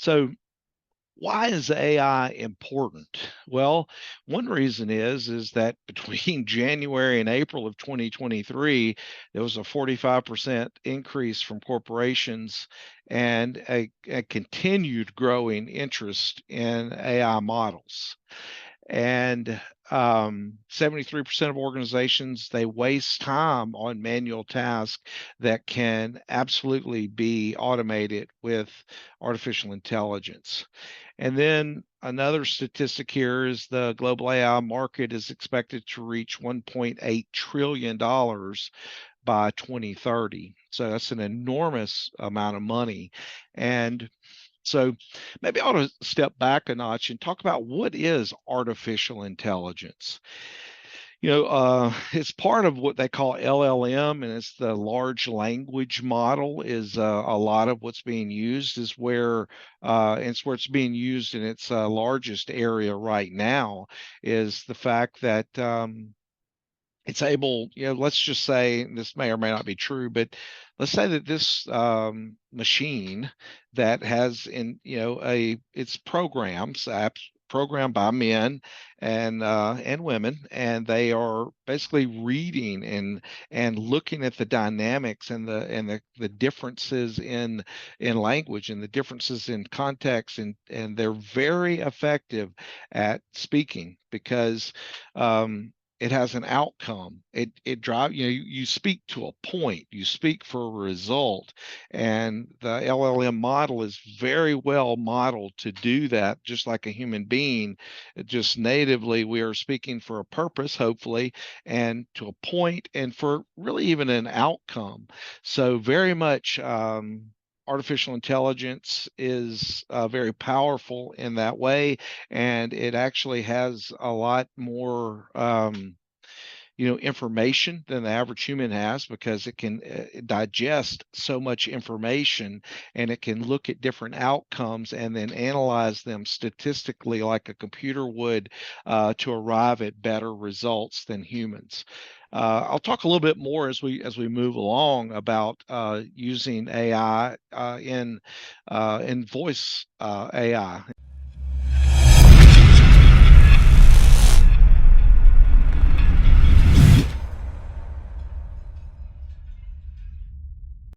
So, why is AI important? Well, one reason is that between January and April of 2023, there was a 45% increase from corporations and a continued growing interest in AI models. And 73% of organizations, they waste time on manual tasks that can absolutely be automated with artificial intelligence. And then another statistic here is the global AI market is expected to reach $1.8 trillion by 2030. So that's an enormous amount of money. And so maybe I ought to step back a notch and talk about what is artificial intelligence. It's part of what they call LLM, and it's the large language model. Is a lot of what's being used is where it's where it's being used in its largest area right now. Is the fact that it's able, let's just say this may or may not be true, but let's say that this machine that has it's programs, apps programmed by men and women, and they are basically reading and looking at the dynamics and the differences in language and the differences in context, and they're very effective at speaking because it has an outcome. It drive you speak to a point, you speak for a result, and the LLM model is very well modeled to do that, just like a human being. Just natively, we are speaking for a purpose, hopefully, and to a point, and for really even an outcome. So very much. Artificial intelligence is very powerful in that way, and it actually has a lot more information than the average human has, because it can digest so much information, and it can look at different outcomes and then analyze them statistically like a computer would, to arrive at better results than humans. I'll talk a little bit more as we move along about using AI in voice AI.